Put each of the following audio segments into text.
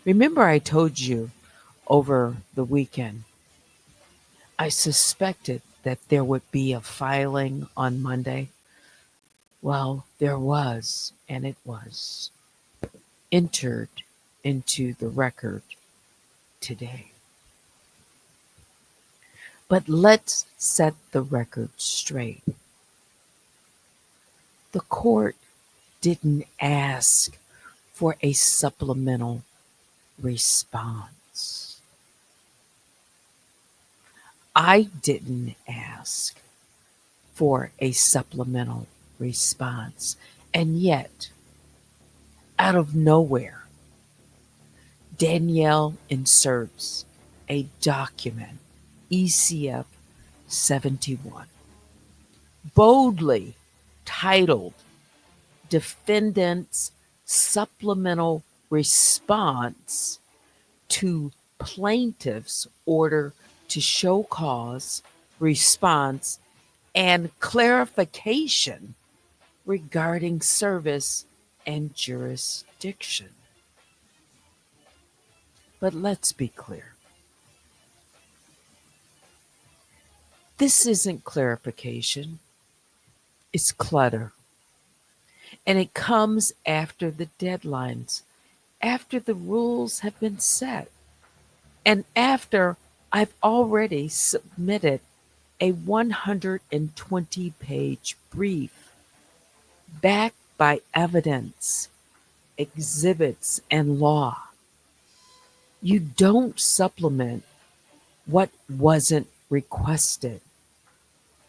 Remember, I told you over the weekend, I suspected that there would be a filing on Monday. Well, there was, and it was entered into the record today. But let's set the record straight. The court didn't ask for a supplemental response. I didn't ask for a supplemental response. And yet, out of nowhere, Danielle inserts a document, ECF 71, boldly titled Defendant's Supplemental Response to Plaintiff's Order to Show Cause, Response, and Clarification regarding Service and Jurisdiction. But let's be clear. This isn't clarification, it's clutter. And it comes after the deadlines, after the rules have been set, and after I've already submitted a 120-page brief backed by evidence, exhibits, and law. You don't supplement what wasn't requested.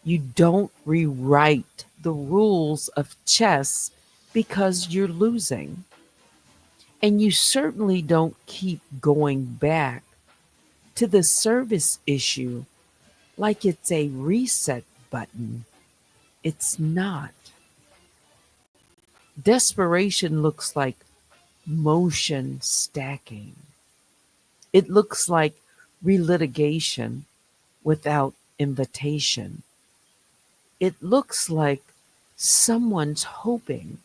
You don't rewrite the rules of chess because you're losing. And you certainly don't keep going back to the service issue like it's a reset button. It's not. Desperation looks like motion stacking. It looks like relitigation without invitation. It looks like someone's hoping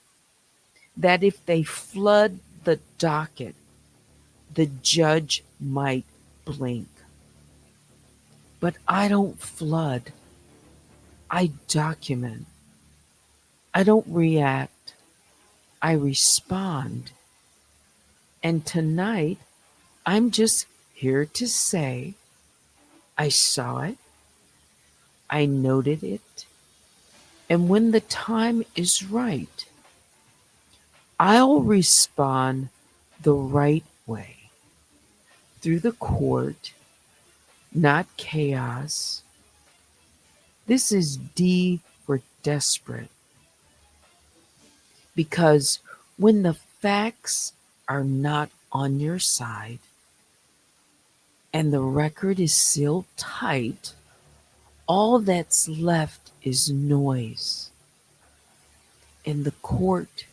that if they flood the docket, the judge might blink. But I don't flood. I document. I don't react. I respond. And tonight, I'm just here to say I saw it. I noted it. And when the time is right, I'll respond the right way through the court, not chaos. This is D for desperate. Because when the facts are not on your side and the record is sealed tight, all that's left is noise. And the court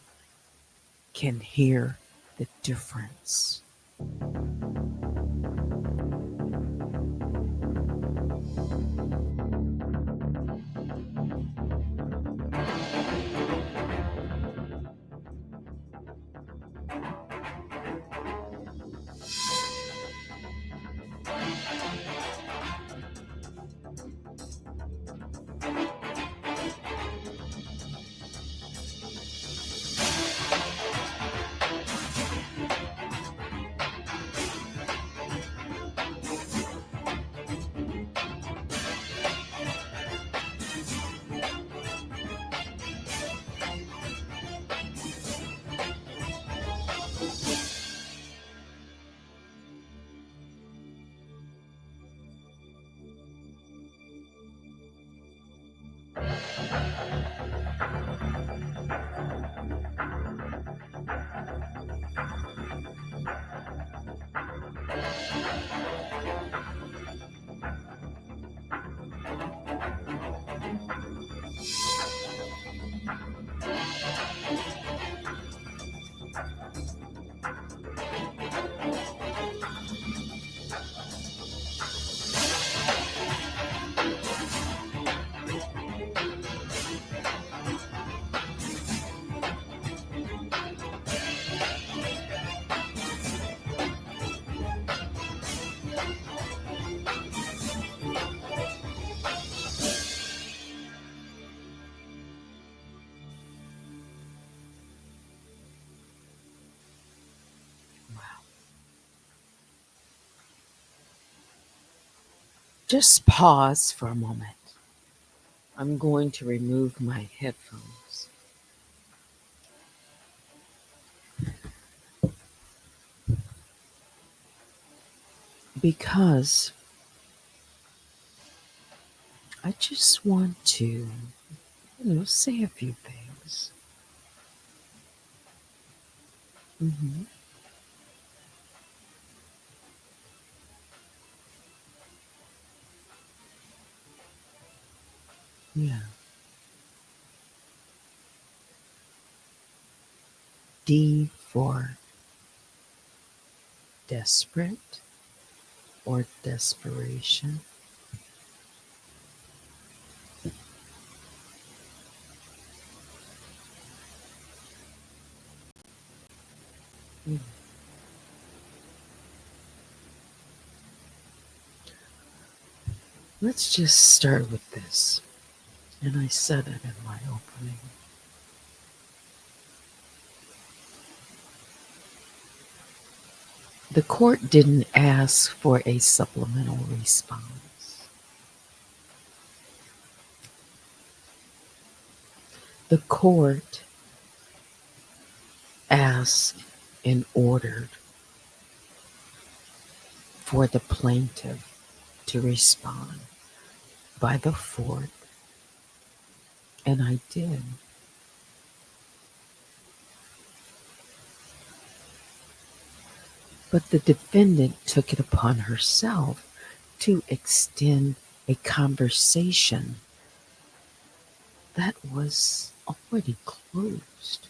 can hear the difference. Just pause for a moment. I'm going to remove my headphones. Because I just want to, say a few things. hmm Yeah. D for desperate or desperation. Mm. Let's just start with this. And I said it in my opening. The court didn't ask for a supplemental response. The court asked and ordered for the plaintiff to respond by the 4th, and I did. But the defendant took it upon herself to extend a conversation that was already closed.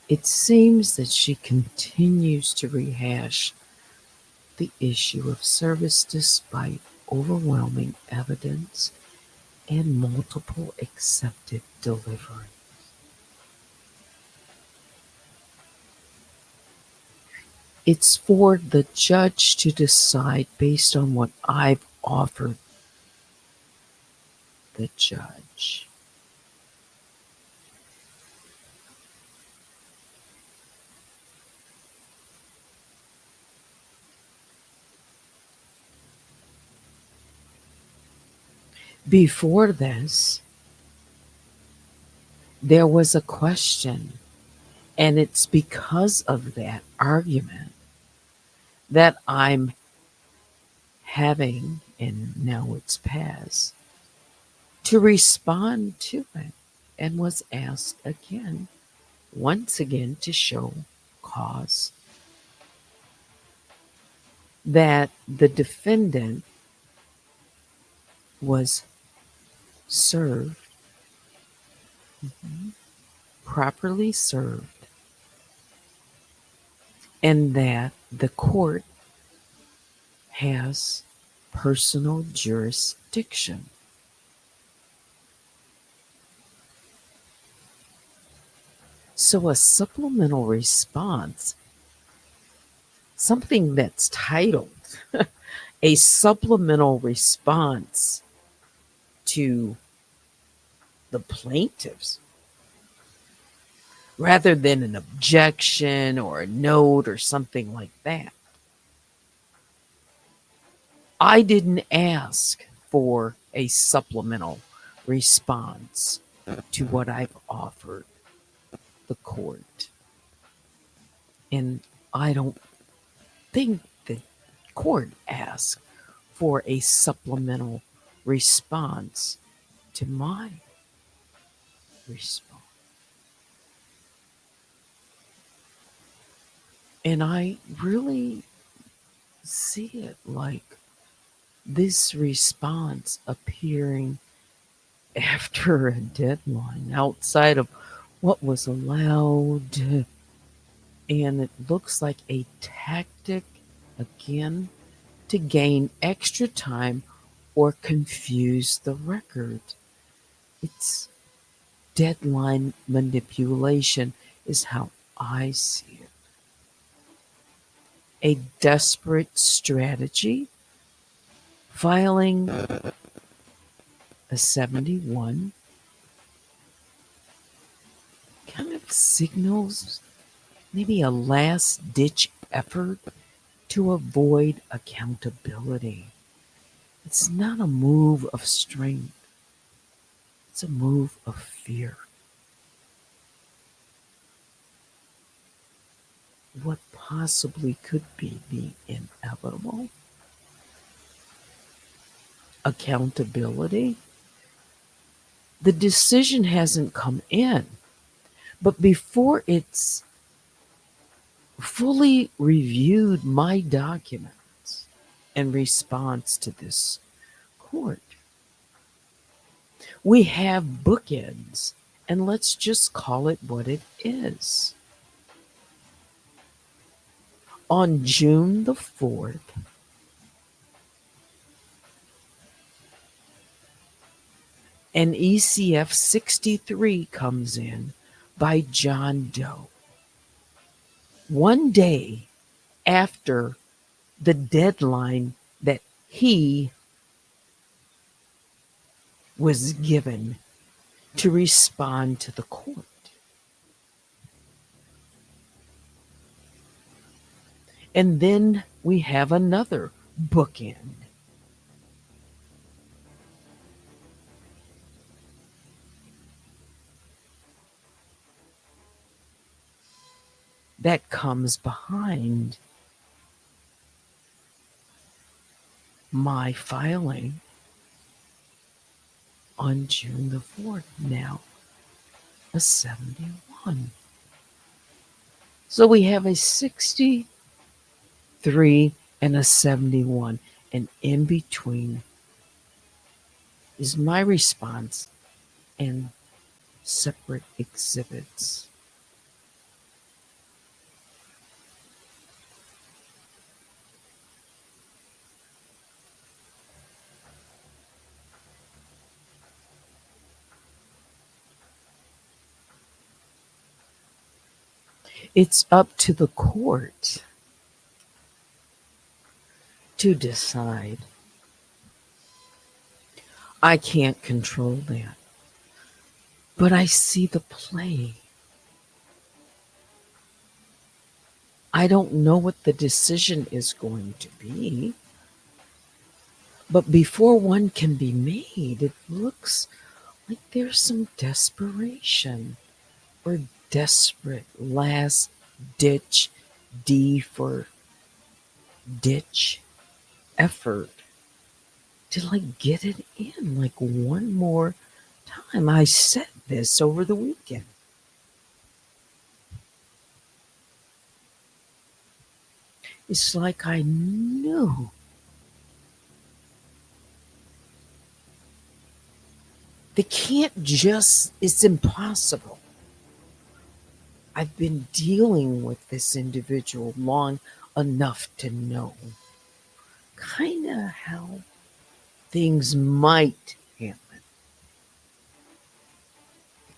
It seems that she continues to rehash the issue of service despite overwhelming evidence and multiple accepted delivery. It's for the judge to decide based on what I've offered the judge. Before this, there was a question, and it's because of that argument that I'm having, and now it's passed, to respond to it, and was asked again, once again, to show cause that the defendant was served, properly served, and that the court has personal jurisdiction. So a supplemental response, something that's titled a supplemental response to the plaintiffs, rather than an objection or a note or something like that. I didn't ask for a supplemental response to what I've offered the court. And I don't think the court asked for a supplemental response to my response. And I really see it like this response appearing after a deadline outside of what was allowed. And it looks like a tactic, again, to gain extra time or confuse the record. It's deadline manipulation, is how I see it. A desperate strategy, filing a 71 kind of signals maybe a last-ditch effort to avoid accountability. It's not a move of strength, it's a move of fear. What possibly could be the inevitable? Accountability? The decision hasn't come in, but before it's fully reviewed my documents in response to this court, we have bookends, and let's just call it what it is. On June the 4th, an ECF 63 comes in by John Doe. One day after the deadline that he was given to respond to the court. And then we have another bookend. That comes behind my filing on June the 4th, now a 71. So we have a 63 and a 71, and in between is my response and separate exhibits. It's up to the court to decide. I can't control that, but I see the play. I don't know what the decision is going to be, but before one can be made, it looks like there's some desperation or desperate last ditch D for ditch effort to get it in one more time. I said this over the weekend. It's like I knew they can't just, it's impossible. I've been dealing with this individual long enough to know kind of how things might happen,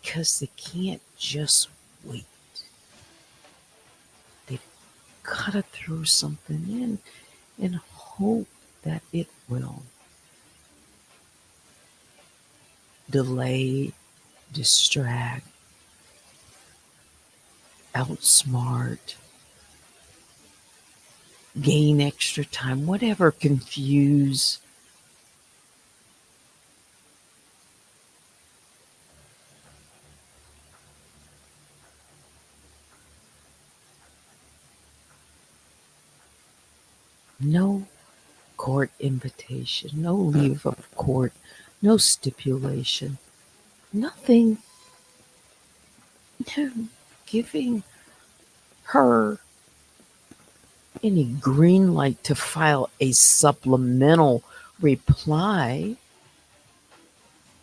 because they can't just wait. They've got to throw something in and hope that it will delay, distract, outsmart, gain extra time, whatever, confuse. No court invitation, no leave of court, no stipulation, nothing giving her any green light to file a supplemental reply.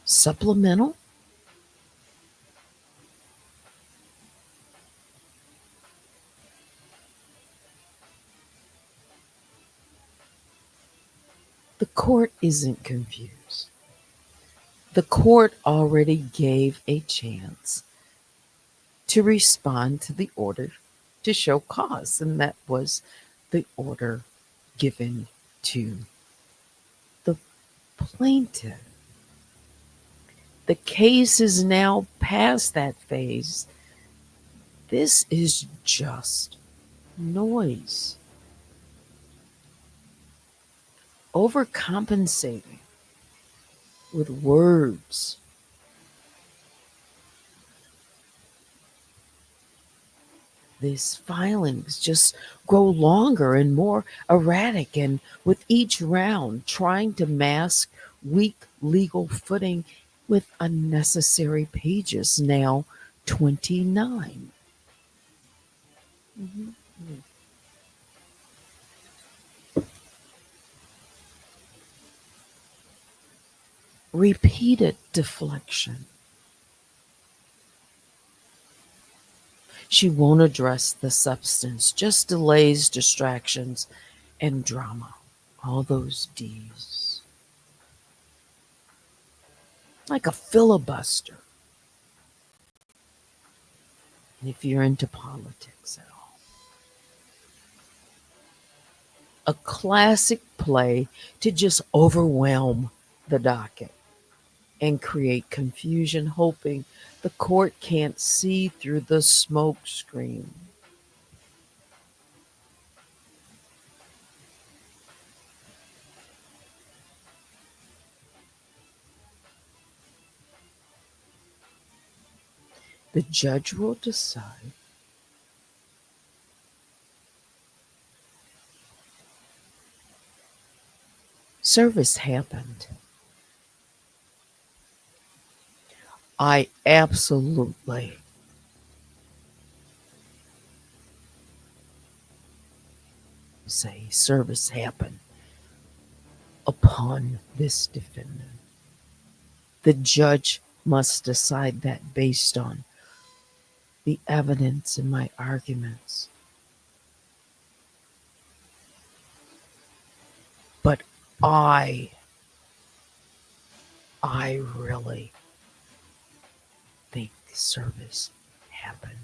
Supplemental? The court isn't confused. The court already gave a chance to respond to the order to show cause, and that was the order given to the plaintiff. The case is now past that phase, This is just noise. Overcompensating with words. These filings just grow longer and more erratic, and with each round, trying to mask weak legal footing with unnecessary pages, now 29. Mhm. Repeated deflection. She won't address the substance, just delays, distractions, and drama. All those D's. Like a filibuster. If you're into politics at all. A classic play to just overwhelm the docket and create confusion, hoping the court can't see through the smoke screen. The judge will decide. Service happened. I absolutely say service happened upon this defendant. The judge must decide that based on the evidence in my arguments. But I really think service happened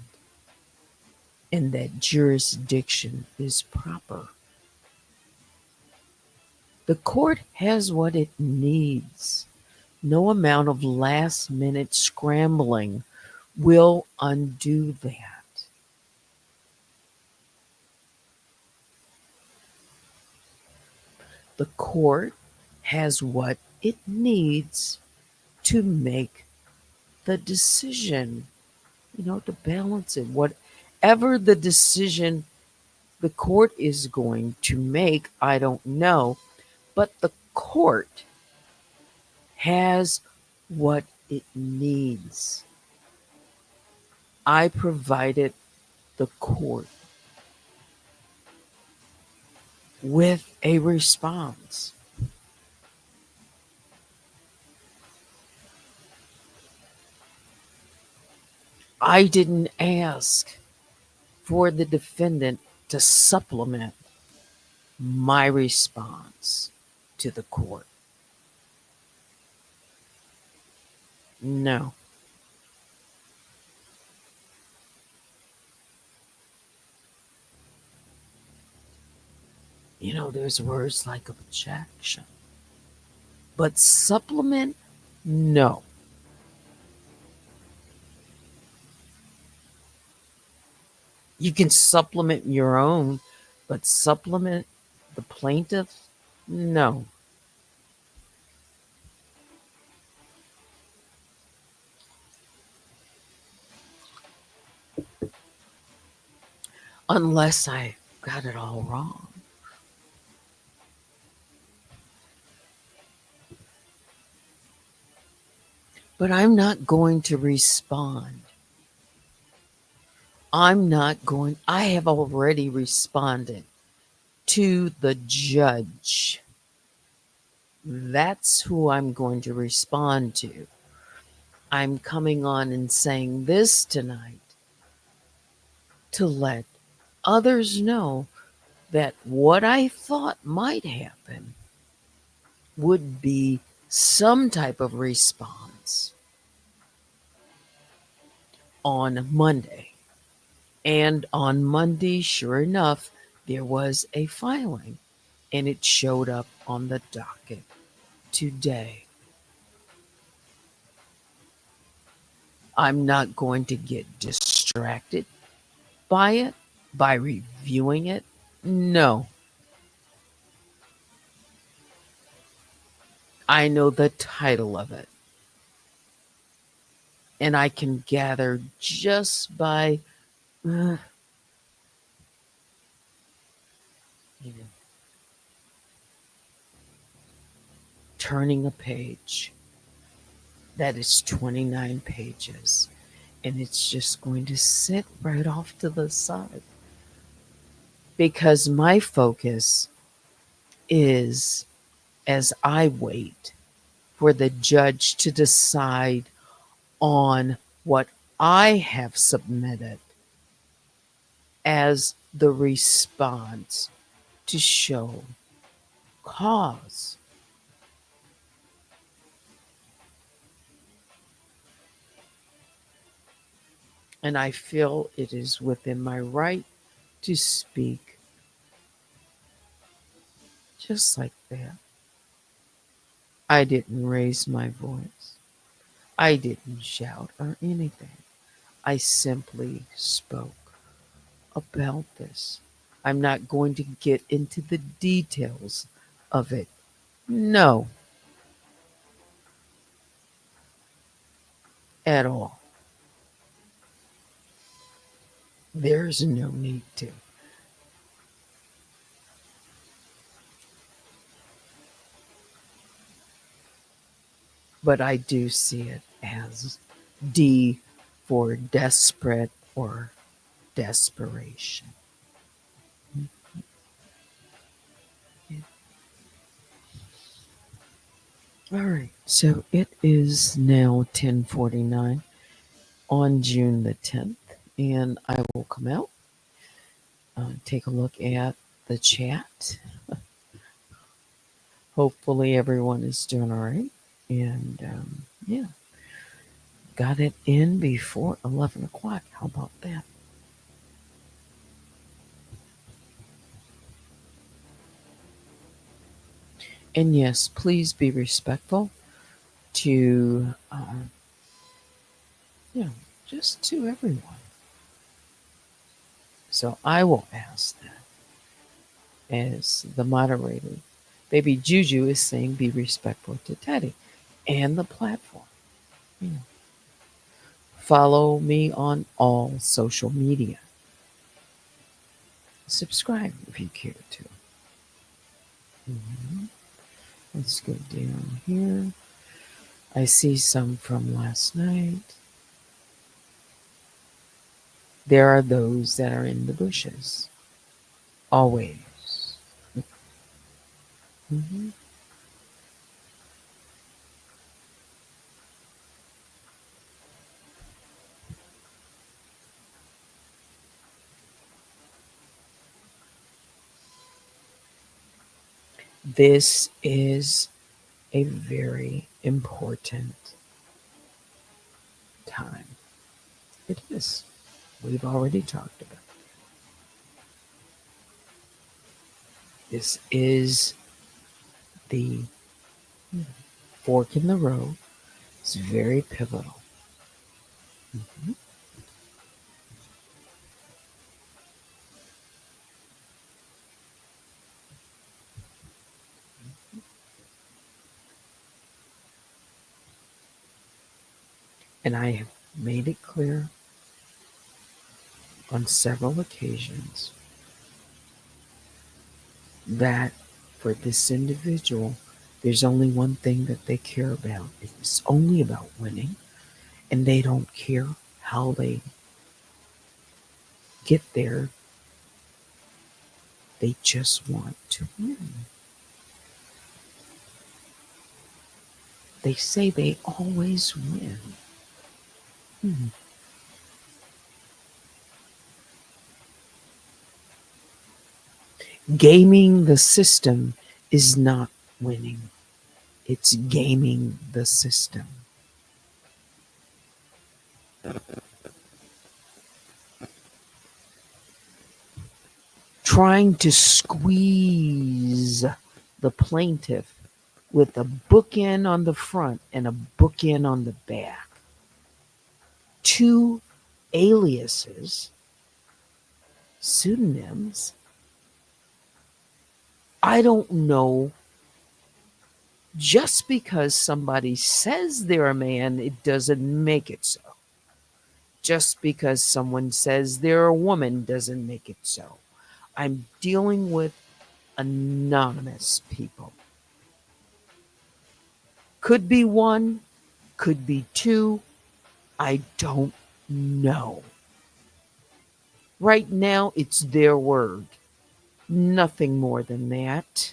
and that jurisdiction is proper. The court has what it needs. No amount of last minute scrambling will undo that. The court has what it needs to make the decision, to balance it. Whatever the decision the court is going to make, I don't know, but the court has what it needs. I provided the court with a response. I didn't ask for the defendant to supplement my response to the court. No. There's words like objection, but supplement, no. You can supplement your own, but supplement the plaintiff, no. Unless I got it all wrong. But I'm not going to respond. I have already responded to the judge. That's who I'm going to respond to. I'm coming on and saying this tonight to let others know that what I thought might happen would be some type of response on Monday. And on Monday, sure enough, there was a filing and it showed up on the docket today. I'm not going to get distracted buy it by reviewing it? No. I know the title of it. And I can gather just by you know, turning a page that is 29 pages. And it's just going to sit right off to the side. Because my focus is, as I wait for the judge to decide on what I have submitted as the response to show cause. And I feel it is within my right to speak just like that. I didn't raise my voice. I didn't shout or anything. I simply spoke about this. I'm not going to get into the details of it. No, at all. There's no need to. But I do see it as D for desperate or desperation. All right, so it is now 10:49 on June the 10th, and I will come out, take a look at the chat. Hopefully, everyone is doing all right, and yeah, got it in before 11 o'clock. How about that? And yes, please be respectful to, you know, just to everyone. So I will ask that as the moderator. Baby Juju is saying be respectful to Teddy and the platform. You know, follow me on all social media. Subscribe if you care to. Let's go down here. I see some from last night. There are those that are in the bushes. Always. Mhm. This is a very important time. It is. We've already talked about it. This is the fork in the road. It's very pivotal. Mhm. And I have made it clear on several occasions that for this individual, there's only one thing that they care about. It's only about winning, and they don't care how they get there. They just want to win. They say they always win. Hmm. Gaming the system is not winning. It's gaming the system. Trying to squeeze the plaintiff with a bookend on the front and a bookend on the back. Two aliases Pseudonyms? I don't know. Just because somebody says they're a man, it doesn't make it so. Just because someone says they're a woman doesn't make it so. I'm dealing with anonymous people. Could be one, could be two. I don't know. Right now, it's their word. Nothing more than that.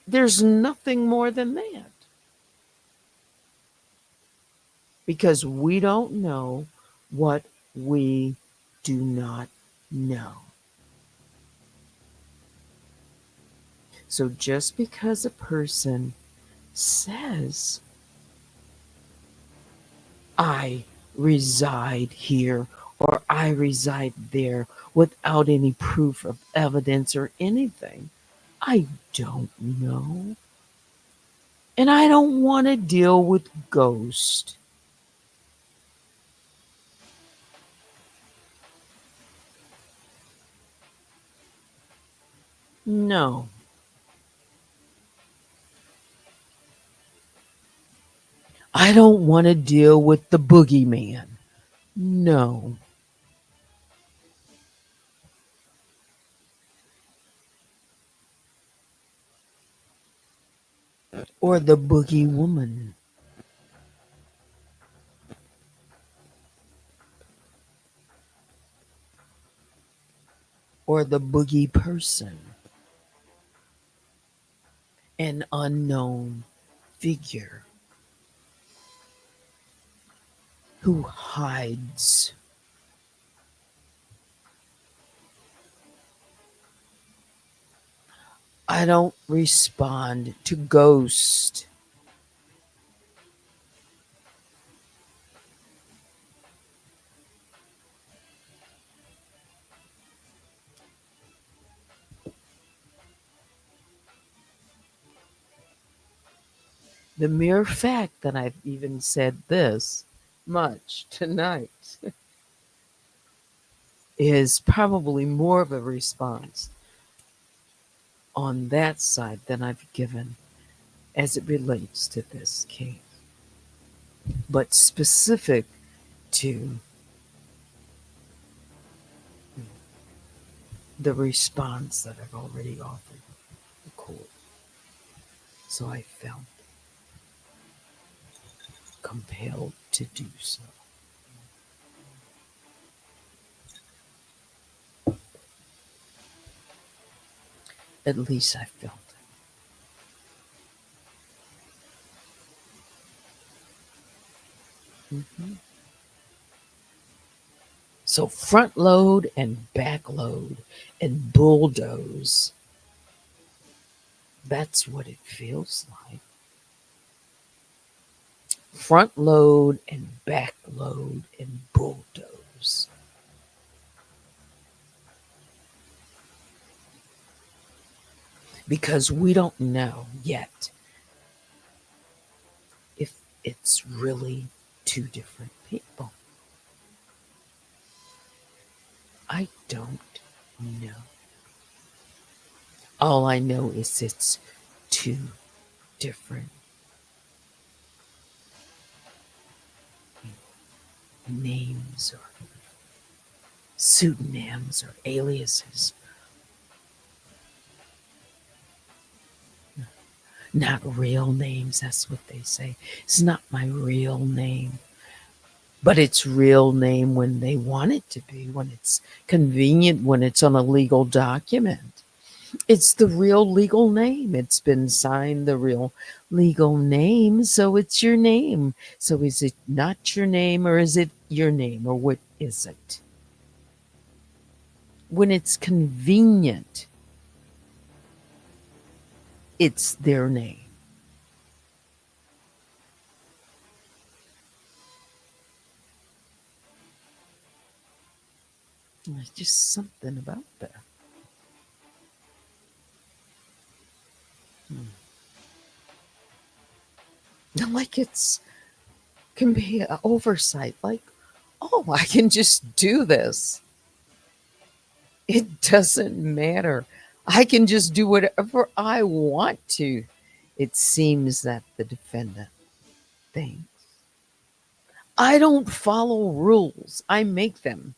There's nothing more than that. Because we don't know what we do not know. So just because a person says, I reside here or I reside there without any proof of evidence or anything, I don't know. And I don't want to deal with ghosts. No. I don't want to deal with the boogeyman. No. Or the boogie woman. Or the boogie person. An unknown figure who hides. I don't respond to ghosts. The mere fact that I've even said this much tonight is probably more of a response on that side than I've given as it relates to this case. But specific to the response that I've already offered the court. So I felt compelled to do so. At least I felt it. So front load and back load and bulldoze. That's what it feels like. Front load and back load and bulldoze. Because we don't know yet if it's really two different people. I don't know. All I know is it's two different names or pseudonyms or aliases. Not real names, that's what they say. It's not my real name. But it's real name when they want it to be, when it's convenient, when it's on a legal document. It's the real legal name. It's been signed the real legal name, so it's your name. So is it not your name or is it your name or what is it? When it's convenient, it's their name. There's just something about that. Like it's can be an oversight. Like, oh, I can just do this. It doesn't matter. I can just do whatever I want to. It seems that the defendant thinks. I don't follow rules, I make them.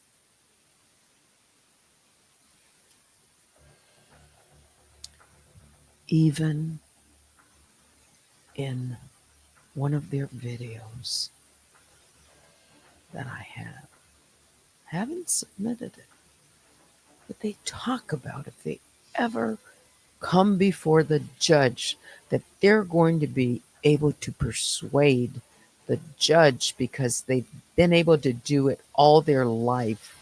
Even in one of their videos that I haven't submitted it, but they talk about if they ever come before the judge that they're going to be able to persuade the judge because they've been able to do it all their life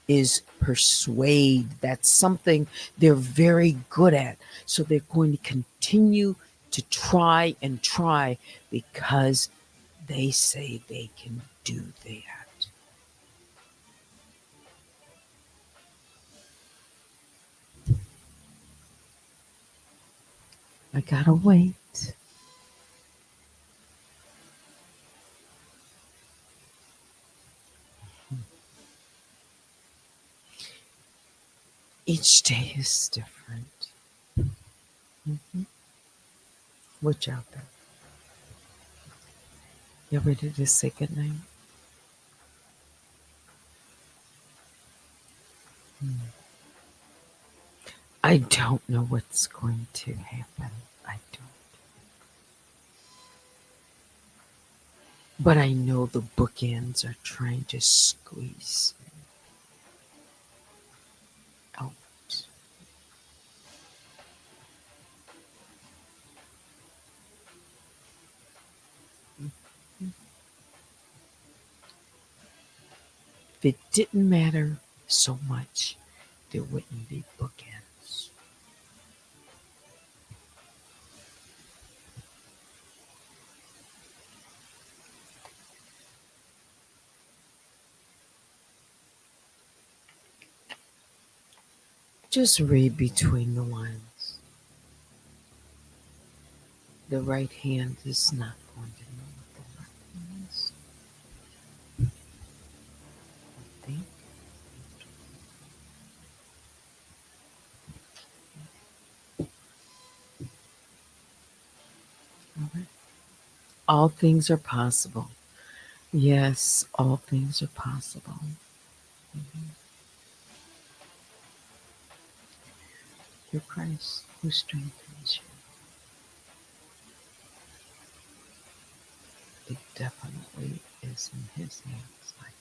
is persuade. That's something they're very good at. So they're going to continue to try and try because they say they can do that. I gotta wait. Each day is different. Mhm. Watch out there. You ready to say goodnight? I don't know what's going to happen. I don't. But I know the bookends are trying to squeeze me out. If it didn't matter so much, there wouldn't be bookends. Just read between the lines. The right hand is not going to know what the left hand is. I think. All right. All things are possible. Yes, all things are possible. Mhm. Through Christ who strengthens you. It definitely is in his hands. Like,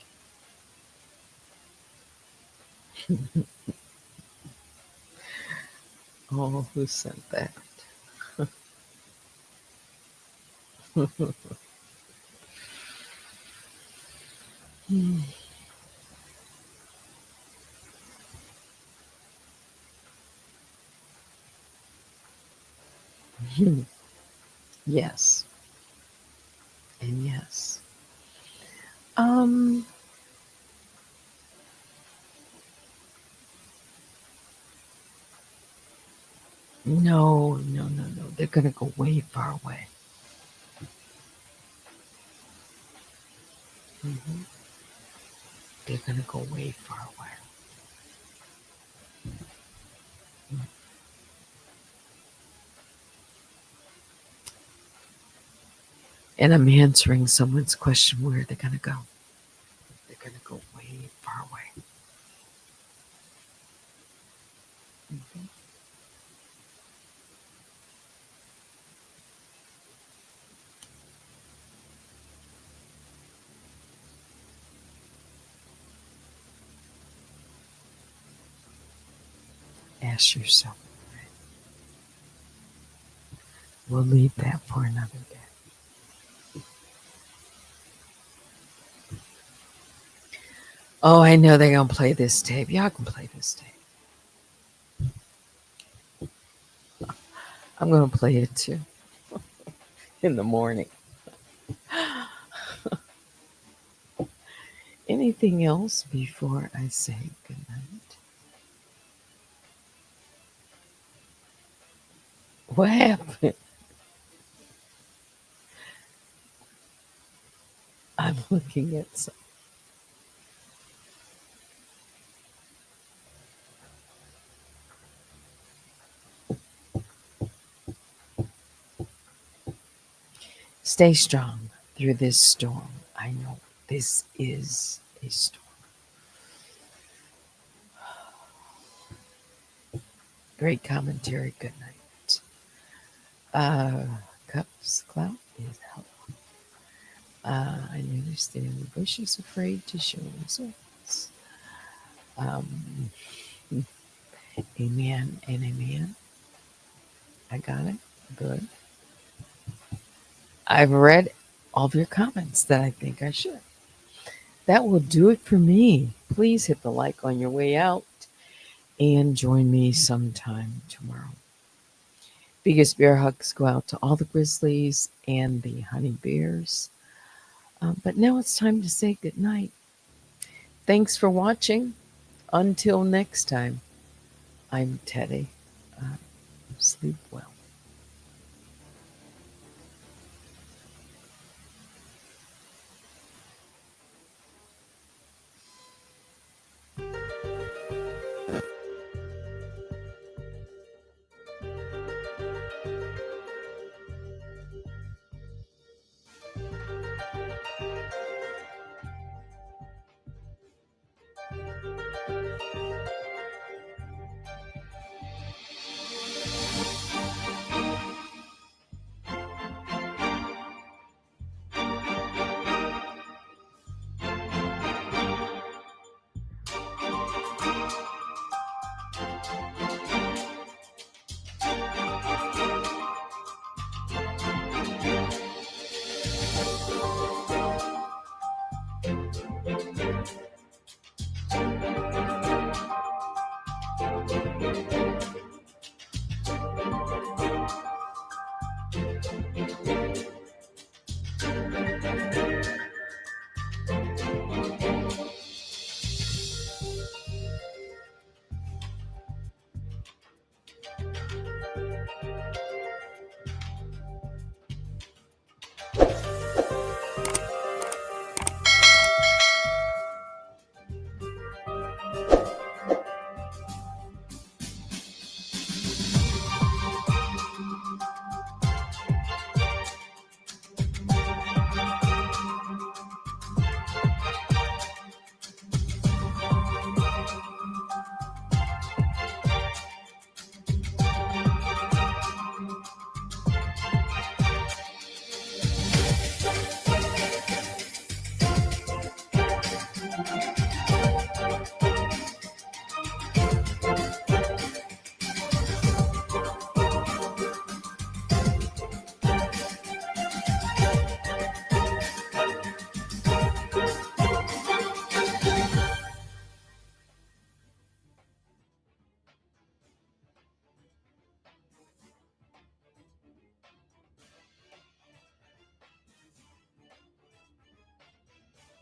oh, who sent that? Yes, and yes. Um, no, no, no, no. They're gonna go way far away. Hmm. They're gonna go way far away. And I'm answering someone's question, where are they gonna go? They're gonna go way far away. Mhm. Ask yourself. We'll leave that for another day. Oh, I know they're gonna play this tape. Y'all can play this tape. I'm gonna play it too in the morning. Anything else before I say goodnight? What happened? I'm looking at some. Stay strong through this storm. I know this is a storm. Great commentary. Good night. Cups Clout is hello. I understand the bush is afraid to show results. Um, amen and amen. I got it. Good. I've read all of your comments that I think I should. That will do it for me. Please hit the like on your way out and join me sometime tomorrow. Biggest bear hugs go out to all the grizzlies and the honey bears. But now it's time to say goodnight. Thanks for watching. Until next time, I'm Teddy. Sleep well.